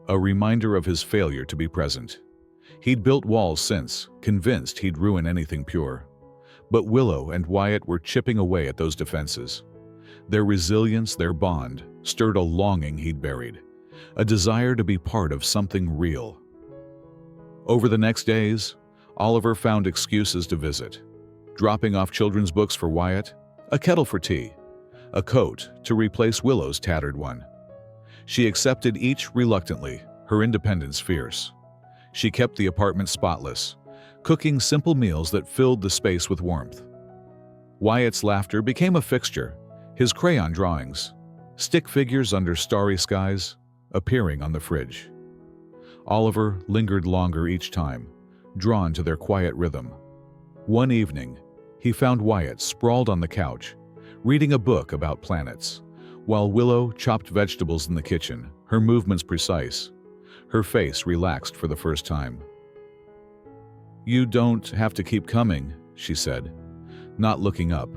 A reminder of his failure to be present. He'd built walls since, convinced he'd ruin anything pure. But Willow and Wyatt were chipping away at those defenses. Their resilience, their bond, stirred a longing he'd buried, a desire to be part of something real. Over the next days, Oliver found excuses to visit, dropping off children's books for Wyatt, a kettle for tea, a coat to replace Willow's tattered one. She accepted each reluctantly, her independence fierce. She kept the apartment spotless, cooking simple meals that filled the space with warmth. Wyatt's laughter became a fixture, his crayon drawings, stick figures under starry skies, appearing on the fridge. Oliver lingered longer each time, drawn to their quiet rhythm. One evening, he found Wyatt sprawled on the couch, reading a book about planets, while Willow chopped vegetables in the kitchen, her movements precise, her face relaxed for the first time. "You don't have to keep coming," she said, not looking up,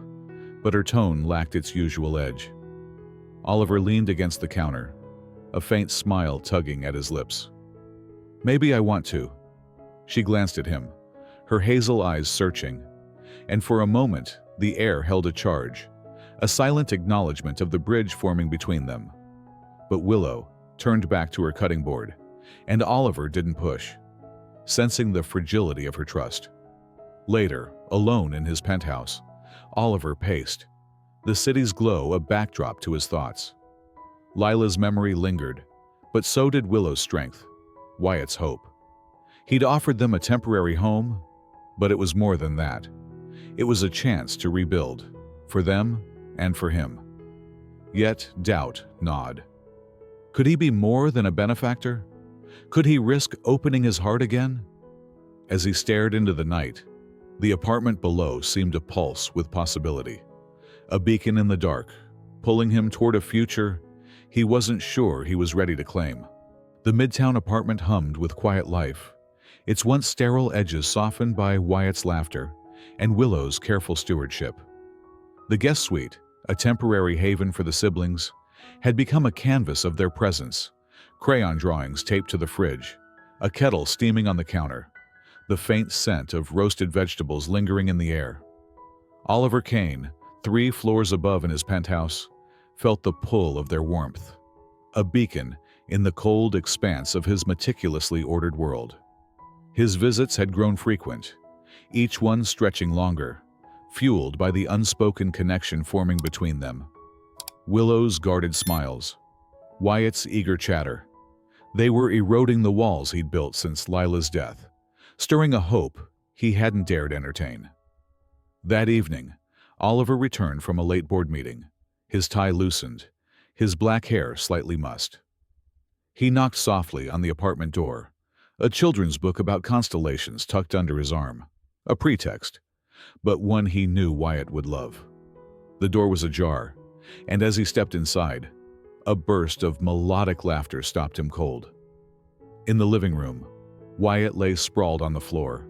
but her tone lacked its usual edge. Oliver leaned against the counter, a faint smile tugging at his lips. "Maybe I want to." She glanced at him, her hazel eyes searching, and for a moment the air held a charge, a silent acknowledgement of the bridge forming between them. But Willow turned back to her cutting board, and Oliver didn't push, sensing the fragility of her trust. Later, alone in his penthouse, Oliver paced, the city's glow a backdrop to his thoughts. Lila's memory lingered, but so did Willow's strength, Wyatt's hope. He'd offered them a temporary home, but it was more than that. It was a chance to rebuild, for them and for him. Yet doubt gnawed. Could he be more than a benefactor? Could he risk opening his heart again? As he stared into the night, the apartment below seemed to pulse with possibility. A beacon in the dark, pulling him toward a future he wasn't sure he was ready to claim. The Midtown apartment hummed with quiet life, its once sterile edges softened by Wyatt's laughter and Willow's careful stewardship. The guest suite, a temporary haven for the siblings, had become a canvas of their presence, crayon drawings taped to the fridge, a kettle steaming on the counter, the faint scent of roasted vegetables lingering in the air. Oliver Kane, 3 floors above in his penthouse, felt the pull of their warmth, a beacon in the cold expanse of his meticulously ordered world. His visits had grown frequent, each one stretching longer, fueled by the unspoken connection forming between them. Willow's guarded smiles, Wyatt's eager chatter. They were eroding the walls he'd built since Lila's death, stirring a hope he hadn't dared entertain. That evening, Oliver returned from a late board meeting, his tie loosened, his black hair slightly mussed. He knocked softly on the apartment door, a children's book about constellations tucked under his arm. A pretext, but one he knew Wyatt would love. The door was ajar, and as he stepped inside, a burst of melodic laughter stopped him cold. In the living room, Wyatt lay sprawled on the floor,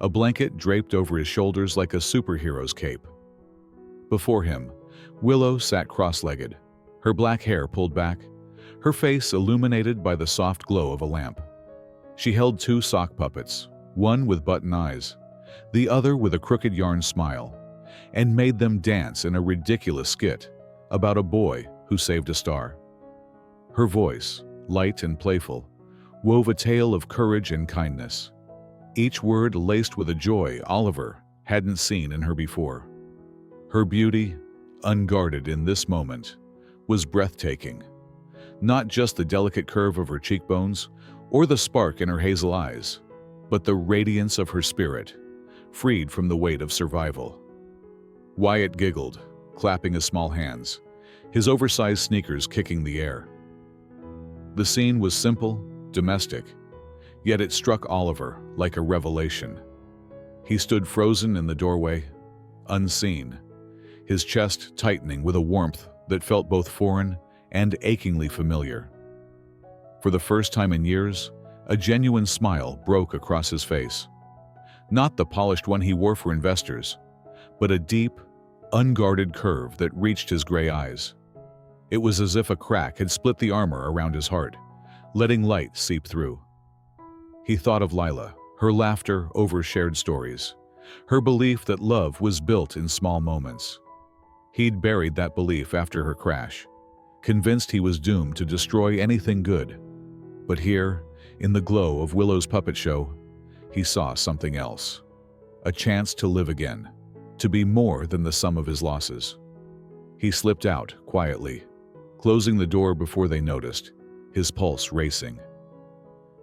a blanket draped over his shoulders like a superhero's cape. Before him, Willow sat cross-legged, her black hair pulled back, her face illuminated by the soft glow of a lamp. She held two sock puppets, one with button eyes, the other with a crooked yarn smile, and made them dance in a ridiculous skit about a boy who saved a star. Her voice, light and playful, wove a tale of courage and kindness, each word laced with a joy Oliver hadn't seen in her before. Her beauty, unguarded in this moment, was breathtaking. Not just the delicate curve of her cheekbones or the spark in her hazel eyes, but the radiance of her spirit, freed from the weight of survival. Wyatt giggled, clapping his small hands, his oversized sneakers kicking the air. The scene was simple, domestic, yet it struck Oliver like a revelation. He stood frozen in the doorway, unseen, his chest tightening with a warmth that felt both foreign and achingly familiar. For the first time in years, a genuine smile broke across his face. Not the polished one he wore for investors, but a deep, unguarded curve that reached his gray eyes. It was as if a crack had split the armor around his heart, letting light seep through. He thought of Lila, her laughter over shared stories, her belief that love was built in small moments. He'd buried that belief after her crash, convinced he was doomed to destroy anything good. But here, in the glow of Willow's puppet show, he saw something else. A chance to live again, to be more than the sum of his losses. He slipped out quietly, closing the door before they noticed, his pulse racing.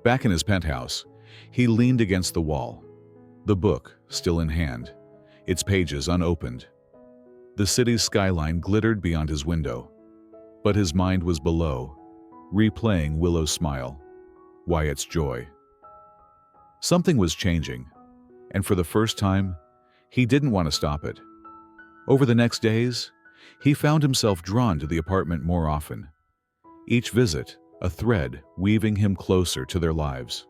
Back in his penthouse, he leaned against the wall, the book still in hand, its pages unopened. The city's skyline glittered beyond his window, but his mind was below, replaying Willow's smile, Wyatt's joy. Something was changing, and for the first time, he didn't want to stop it. Over the next days, he found himself drawn to the apartment more often, each visit a thread weaving him closer to their lives.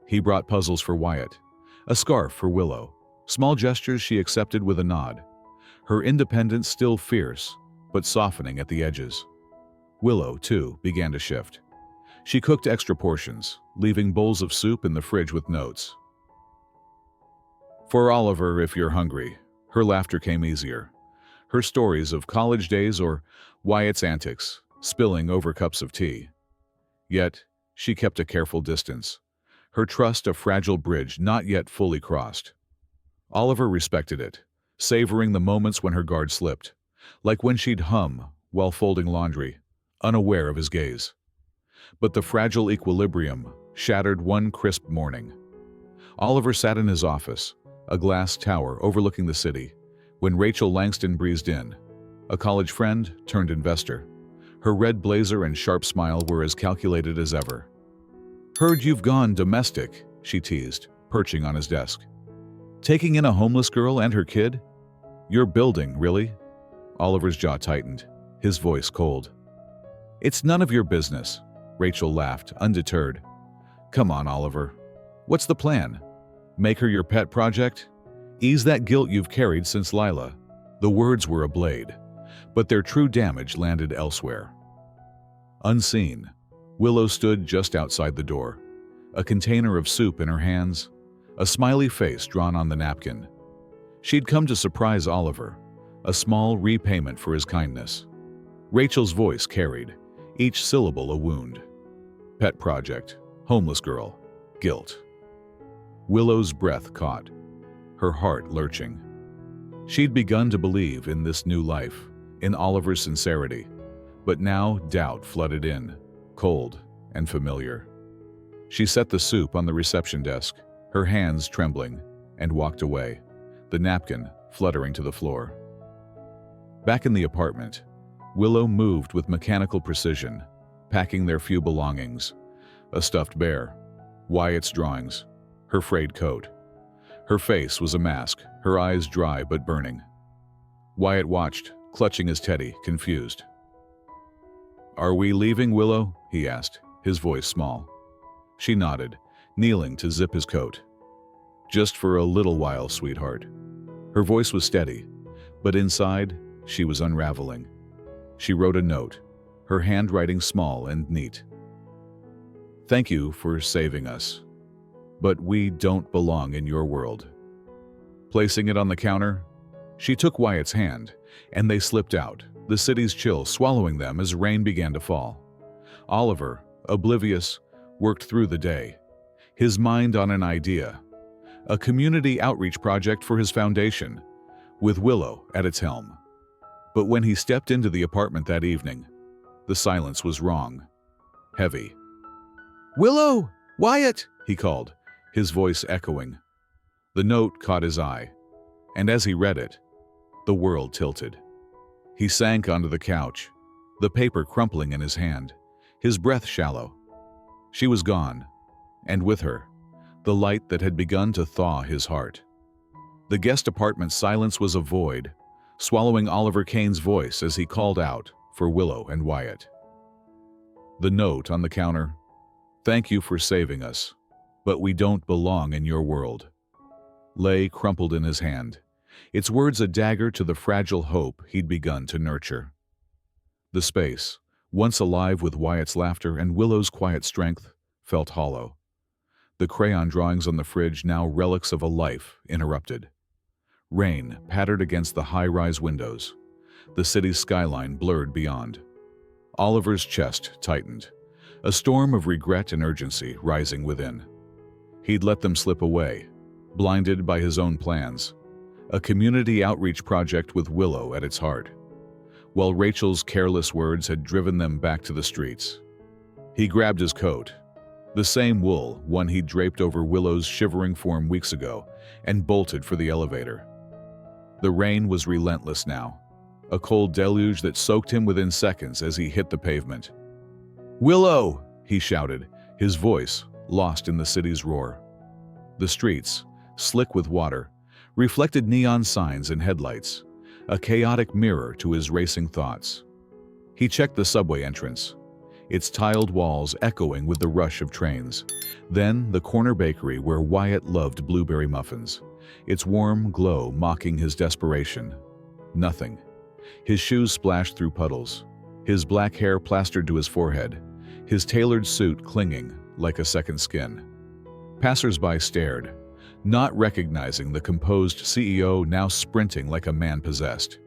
He brought puzzles for Wyatt, a scarf for Willow, small gestures she accepted with a nod, her independence still fierce, but softening at the edges. Willow, too, began to shift. She cooked extra portions, leaving bowls of soup in the fridge with notes. For Oliver, if you're hungry. Her laughter came easier. Her stories of college days or Wyatt's antics, spilling over cups of tea. Yet, she kept a careful distance, her trust a fragile bridge not yet fully crossed. Oliver respected it, savoring the moments when her guard slipped, like when she'd hum while folding laundry, unaware of his gaze. But the fragile equilibrium shattered one crisp morning. Oliver sat in his office, a glass tower overlooking the city, when Rachel Langston breezed in, a college friend turned investor. Her red blazer and sharp smile were as calculated as ever. "Heard you've gone domestic," she teased, perching on his desk. "Taking in a homeless girl and her kid? You're building, really?" Oliver's jaw tightened, his voice cold. "It's none of your business," Rachel laughed, undeterred. "Come on, Oliver. What's the plan? Make her your pet project? Ease that guilt you've carried since Lila." The words were a blade, but their true damage landed elsewhere. Unseen, Willow stood just outside the door, a container of soup in her hands, a smiley face drawn on the napkin. She'd come to surprise Oliver, a small repayment for his kindness. Rachel's voice carried, each syllable a wound. Pet project, homeless girl, guilt. Willow's breath caught, her heart lurching. She'd begun to believe in this new life, in Oliver's sincerity, but now doubt flooded in, cold and familiar. She set the soup on the reception desk, her hands trembling, and walked away, the napkin fluttering to the floor. Back in the apartment, Willow moved with mechanical precision, packing their few belongings: a stuffed bear, Wyatt's drawings, her frayed coat. Her face was a mask, her eyes dry but burning. Wyatt watched, clutching his teddy, confused. "Are we leaving, Willow?" he asked, his voice small. She nodded, kneeling to zip his coat. "Just for a little while, sweetheart." Her voice was steady, but inside, she was unraveling. She wrote a note, her handwriting small and neat. "Thank you for saving us, but we don't belong in your world." Placing it on the counter, she took Wyatt's hand, and they slipped out, the city's chill swallowing them as rain began to fall. Oliver, oblivious, worked through the day, his mind on an idea, a community outreach project for his foundation, with Willow at its helm. But when he stepped into the apartment that evening, the silence was wrong, heavy. "Willow! Wyatt!" he called, his voice echoing. The note caught his eye, and as he read it, the world tilted. He sank onto the couch, the paper crumpling in his hand, his breath shallow. She was gone, and with her, the light that had begun to thaw his heart. The guest apartment's silence was a void, swallowing Oliver Kane's voice as he called out for Willow and Wyatt. The note on the counter: "Thank you for saving us, but we don't belong in your world," lay crumpled in his hand, its words a dagger to the fragile hope he'd begun to nurture. The space, once alive with Wyatt's laughter and Willow's quiet strength, felt hollow. The crayon drawings on the fridge now relics of a life interrupted. Rain pattered against the high-rise windows, the city's skyline blurred beyond. Oliver's chest tightened, a storm of regret and urgency rising within. He'd let them slip away, blinded by his own plans, a community outreach project with Willow at its heart, while Rachel's careless words had driven them back to the streets. He grabbed his coat, the same wool one he'd draped over Willow's shivering form weeks ago, and bolted for the elevator. The rain was relentless now, a cold deluge that soaked him within seconds as he hit the pavement. "Willow!" he shouted, his voice lost in the city's roar. The streets, slick with water, reflected neon signs and headlights, a chaotic mirror to his racing thoughts. He checked the subway entrance, its tiled walls echoing with the rush of trains. Then the corner bakery where Wyatt loved blueberry muffins, its warm glow mocking his desperation. Nothing. His shoes splashed through puddles, his black hair plastered to his forehead, his tailored suit clinging like a second skin. Passers-by stared, not recognizing the composed CEO now sprinting like a man possessed.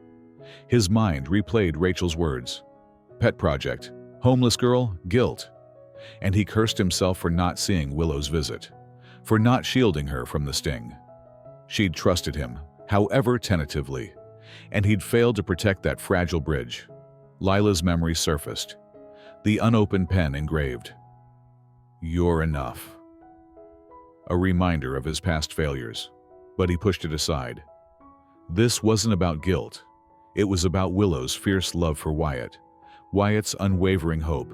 His mind replayed Rachel's words: pet project, homeless girl, guilt. And he cursed himself for not seeing Willow's visit, for not shielding her from the sting. She'd trusted him, however tentatively, and he'd failed to protect that fragile bridge. Lila's memory surfaced, the unopened pen engraved. "You're enough." A reminder of his past failures, but he pushed it aside. This wasn't about guilt. It was about Willow's fierce love for Wyatt, Wyatt's unwavering hope,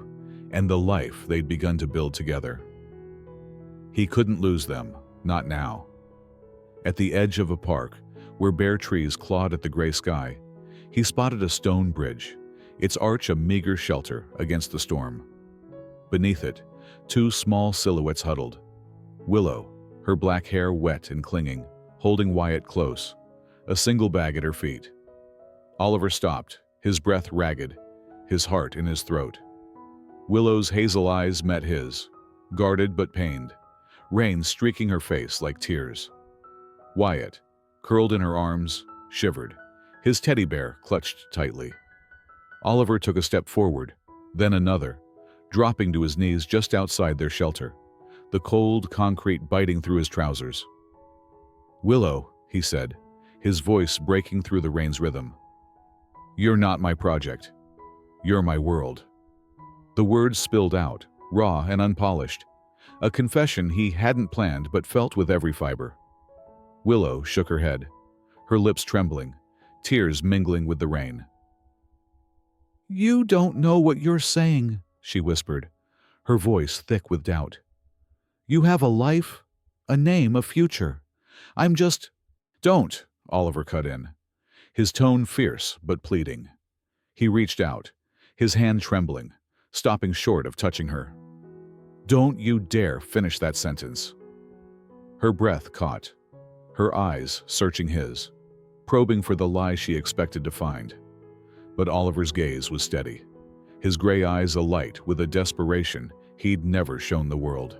and the life they'd begun to build together. He couldn't lose them, not now. At the edge of a park, where bare trees clawed at the gray sky, he spotted a stone bridge, its arch a meager shelter against the storm. Beneath it, two small silhouettes huddled. Willow, her black hair wet and clinging, holding Wyatt close, a single bag at her feet. Oliver stopped, his breath ragged, his heart in his throat. Willow's hazel eyes met his, guarded but pained, rain streaking her face like tears. Wyatt, curled in her arms, shivered, his teddy bear clutched tightly. Oliver took a step forward, then another, dropping to his knees just outside their shelter, the cold concrete biting through his trousers. "Willow," he said, his voice breaking through the rain's rhythm. "You're not my project. You're my world." The words spilled out, raw and unpolished, a confession he hadn't planned but felt with every fiber. Willow shook her head, her lips trembling, tears mingling with the rain. "You don't know what you're saying," she whispered, her voice thick with doubt. "You have a life, a name, a future. I'm just—" "Don't," Oliver cut in, his tone fierce but pleading. He reached out, his hand trembling, stopping short of touching her. "Don't you dare finish that sentence." Her breath caught, her eyes searching his, probing for the lie she expected to find. But Oliver's gaze was steady, his gray eyes alight with a desperation he'd never shown the world.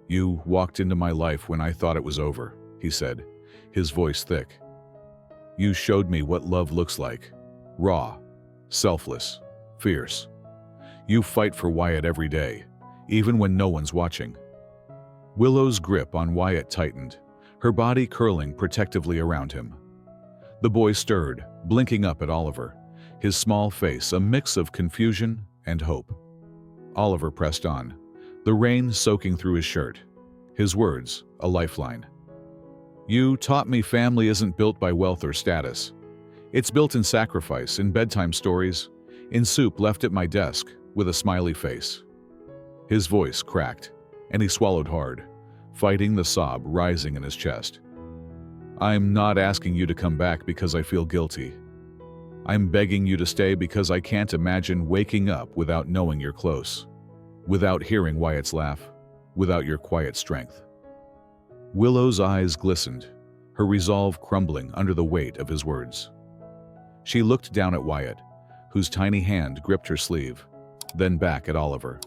"You walked into my life when I thought it was over," he said, his voice thick. "You showed me what love looks like, raw, selfless, fierce. You fight for Wyatt every day, even when no one's watching." Willow's grip on Wyatt tightened, her body curling protectively around him. The boy stirred, blinking up at Oliver, his small face a mix of confusion and hope. Oliver pressed on, the rain soaking through his shirt, his words a lifeline. "You taught me family isn't built by wealth or status. It's built in sacrifice, in bedtime stories, in soup left at my desk with a smiley face." His voice cracked, and he swallowed hard, fighting the sob rising in his chest. "I'm not asking you to come back because I feel guilty. I'm begging you to stay because I can't imagine waking up without knowing you're close, without hearing Wyatt's laugh, without your quiet strength." Willow's eyes glistened, her resolve crumbling under the weight of his words. She looked down at Wyatt, whose tiny hand gripped her sleeve, then back at Oliver.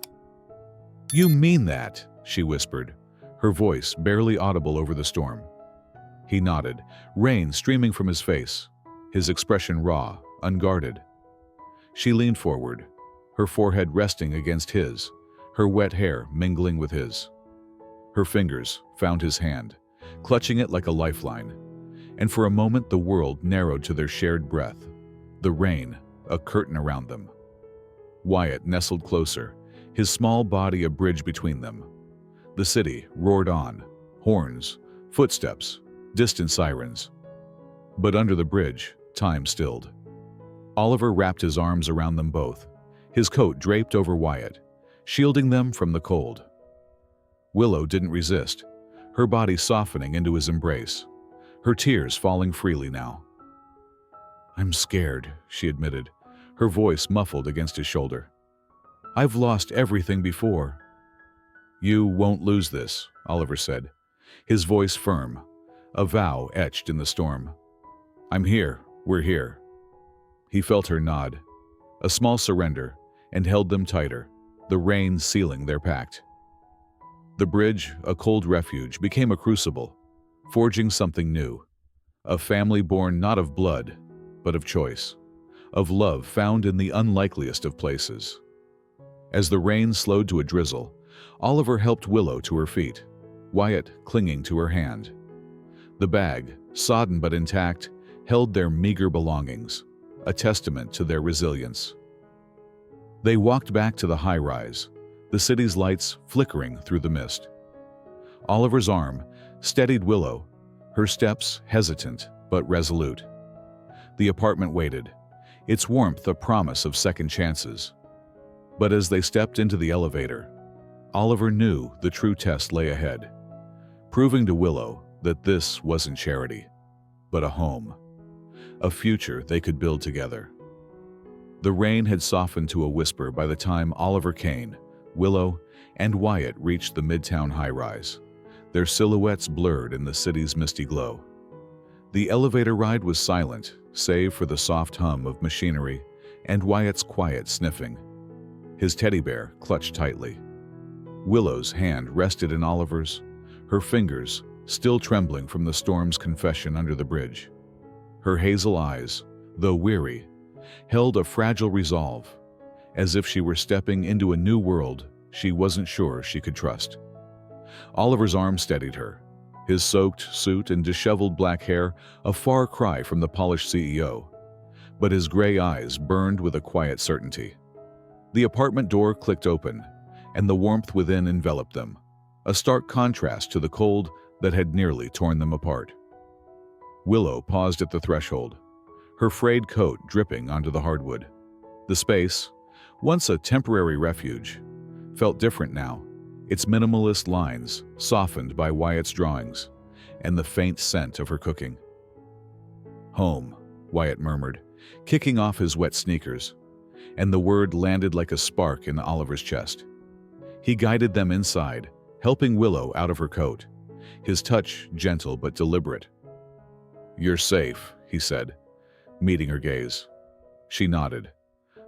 "You mean that?" she whispered, her voice barely audible over the storm. He nodded, rain streaming from his face, his expression raw, unguarded. She leaned forward, her forehead resting against his, her wet hair mingling with his. Her fingers found his hand, clutching it like a lifeline, and for a moment the world narrowed to their shared breath, the rain a curtain around them. Wyatt nestled closer, his small body a bridge between them. The city roared on, horns, footsteps, distant sirens. But under the bridge, time stilled. Oliver wrapped his arms around them both, his coat draped over Wyatt, shielding them from the cold. Willow didn't resist, her body softening into his embrace, her tears falling freely now. "I'm scared," she admitted, her voice muffled against his shoulder. "I've lost everything before." "You won't lose this," Oliver said, his voice firm, a vow etched in the storm. "I'm here, we're here." He felt her nod, a small surrender, and held them tighter, the rain sealing their pact. The bridge, a cold refuge, became a crucible, forging something new. A family born not of blood, but of choice, of love found in the unlikeliest of places. As the rain slowed to a drizzle, Oliver helped Willow to her feet, Wyatt clinging to her hand. The bag, sodden but intact, held their meager belongings, a testament to their resilience. They walked back to the high-rise, the city's lights flickering through the mist. Oliver's arm steadied Willow, her steps hesitant but resolute. The apartment waited, its warmth a promise of second chances. But as they stepped into the elevator, Oliver knew the true test lay ahead, proving to Willow that this wasn't charity, but a home, a future they could build together. The rain had softened to a whisper by the time Oliver Kane, Willow, and Wyatt reached the midtown high-rise, their silhouettes blurred in the city's misty glow. The elevator ride was silent, save for the soft hum of machinery and Wyatt's quiet sniffing, his teddy bear clutched tightly. Willow's hand rested in Oliver's, her fingers still trembling from the storm's confession under the bridge. Her hazel eyes, though weary, held a fragile resolve, as if she were stepping into a new world she wasn't sure she could trust. Oliver's arm steadied her, his soaked suit and disheveled black hair a far cry from the polished CEO, but his gray eyes burned with a quiet certainty. The apartment door clicked open, and the warmth within enveloped them, a stark contrast to the cold that had nearly torn them apart. Willow paused at the threshold, her frayed coat dripping onto the hardwood. The space, once a temporary refuge, felt different now, its minimalist lines softened by Wyatt's drawings and the faint scent of her cooking. "Home," Wyatt murmured, kicking off his wet sneakers, and the word landed like a spark in Oliver's chest. He guided them inside, helping Willow out of her coat, his touch gentle but deliberate. "You're safe," he said, meeting her gaze. She nodded,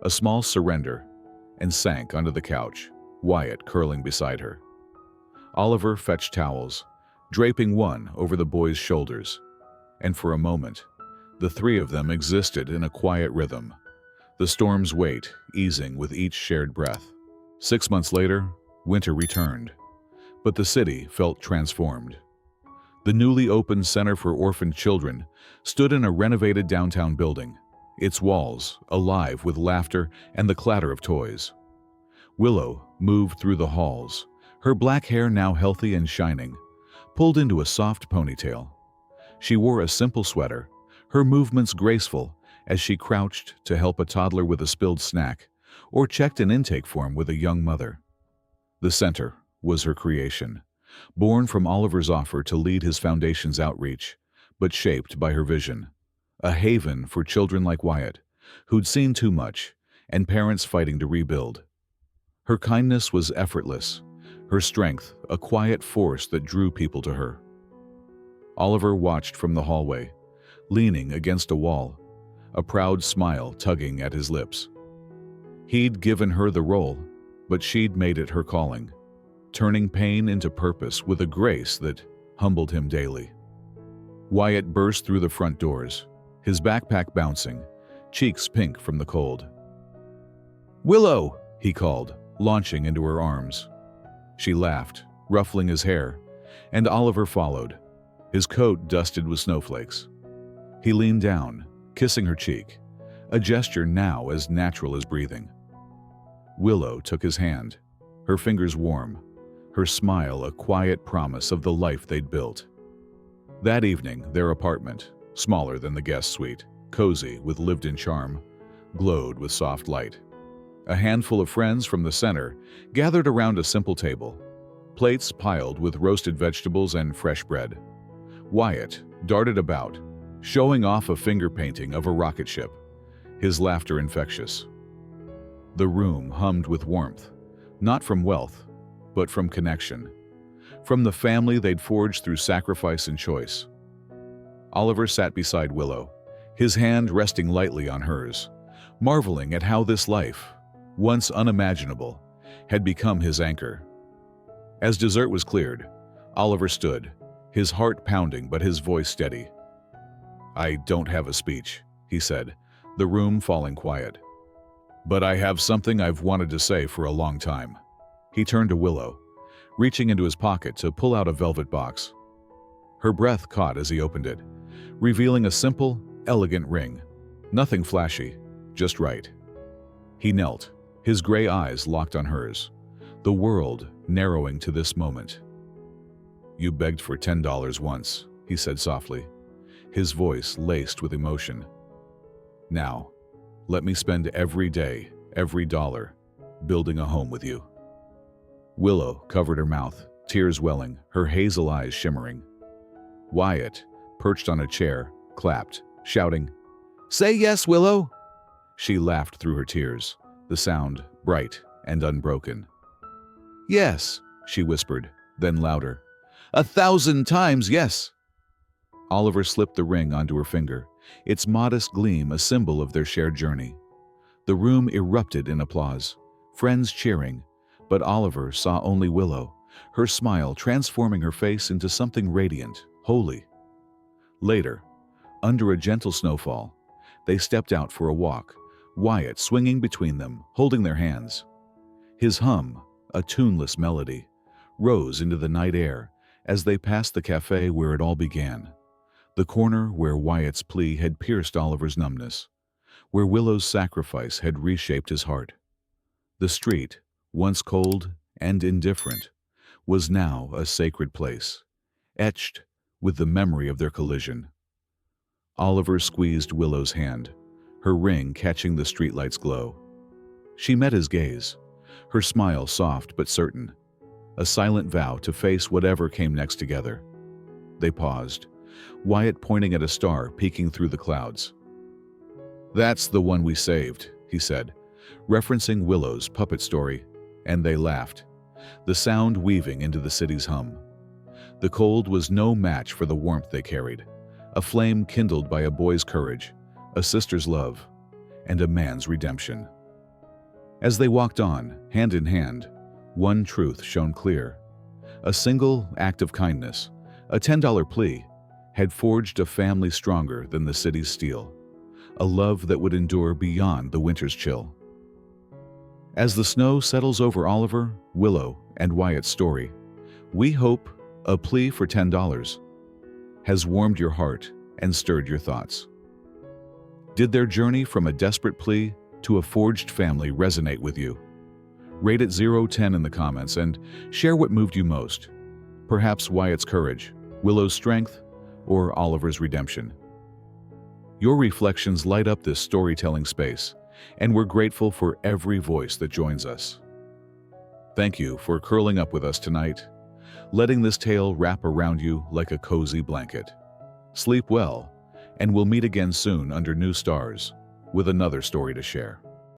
a small surrender, and sank onto the couch, Wyatt curling beside her. Oliver fetched towels, draping one over the boy's shoulders, and for a moment, the three of them existed in a quiet rhythm, the storm's weight easing with each shared breath. 6 months later, winter returned, but the city felt transformed. The newly opened Center for Orphaned Children stood in a renovated downtown building, its walls alive with laughter and the clatter of toys. Willow moved through the halls, her black hair now healthy and shining, pulled into a soft ponytail. She wore a simple sweater, her movements graceful as she crouched to help a toddler with a spilled snack or checked an intake form with a young mother. The center was her creation, born from Oliver's offer to lead his foundation's outreach, but shaped by her vision. A haven for children like Wyatt, who'd seen too much, and parents fighting to rebuild. Her kindness was effortless, her strength a quiet force that drew people to her. Oliver watched from the hallway, leaning against a wall, a proud smile tugging at his lips. He'd given her the role, but she'd made it her calling, turning pain into purpose with a grace that humbled him daily. Wyatt burst through the front doors, his backpack bouncing, cheeks pink from the cold. "Willow!" he called, launching into her arms. She laughed, ruffling his hair, and Oliver followed, his coat dusted with snowflakes. He leaned down, kissing her cheek, a gesture now as natural as breathing. Willow took his hand, her fingers warm, her smile a quiet promise of the life they'd built. That evening, their apartment, smaller than the guest suite, cozy with lived-in charm, glowed with soft light. A handful of friends from the center gathered around a simple table, plates piled with roasted vegetables and fresh bread. Wyatt darted about, showing off a finger painting of a rocket ship, his laughter infectious. The room hummed with warmth, not from wealth, but from connection, from the family they'd forged through sacrifice and choice. Oliver sat beside Willow, his hand resting lightly on hers, marveling at how this life, once unimaginable, had become his anchor. As dessert was cleared, Oliver stood, his heart pounding but his voice steady. "I don't have a speech," he said, the room falling quiet. "But I have something I've wanted to say for a long time." He turned to Willow, reaching into his pocket to pull out a velvet box. Her breath caught as he opened it, revealing a simple, elegant ring. Nothing flashy, just right. He knelt, his gray eyes locked on hers, the world narrowing to this moment. "You begged for $10 once," he said softly, his voice laced with emotion. "Now, let me spend every day, every dollar, building a home with you." Willow covered her mouth, tears welling, her hazel eyes shimmering. Wyatt, perched on a chair, clapped, shouting, "Say yes, Willow!" She laughed through her tears, the sound bright and unbroken. "Yes," she whispered, then louder, "1,000 times yes!" Oliver slipped the ring onto her finger, its modest gleam a symbol of their shared journey. The room erupted in applause, friends cheering, but Oliver saw only Willow, her smile transforming her face into something radiant, holy. Later, under a gentle snowfall, they stepped out for a walk, Wyatt swinging between them, holding their hands. His hum, a tuneless melody, rose into the night air as they passed the cafe where it all began, the corner where Wyatt's plea had pierced Oliver's numbness, where Willow's sacrifice had reshaped his heart. The street, once cold and indifferent, was now a sacred place, etched with the memory of their collision. Oliver squeezed Willow's hand, her ring catching the streetlight's glow. She met his gaze, her smile soft but certain, a silent vow to face whatever came next together. They paused, Wyatt pointing at a star peeking through the clouds. "That's the one we saved," he said, referencing Willow's puppet story, and they laughed, the sound weaving into the city's hum. The cold was no match for the warmth they carried, a flame kindled by a boy's courage, a sister's love, and a man's redemption. As they walked on, hand in hand, one truth shone clear. A single act of kindness, a $10 plea, had forged a family stronger than the city's steel, a love that would endure beyond the winter's chill. As the snow settles over Oliver, Willow, and Wyatt's story, we hope a plea for $10 has warmed your heart and stirred your thoughts. Did their journey from a desperate plea to a forged family resonate with you? Rate it 0-10 in the comments and share what moved you most. Perhaps Wyatt's courage, Willow's strength, or Oliver's redemption. Your reflections light up this storytelling space, and we're grateful for every voice that joins us. Thank you for curling up with us tonight, letting this tale wrap around you like a cozy blanket. Sleep well, and we'll meet again soon under new stars with another story to share.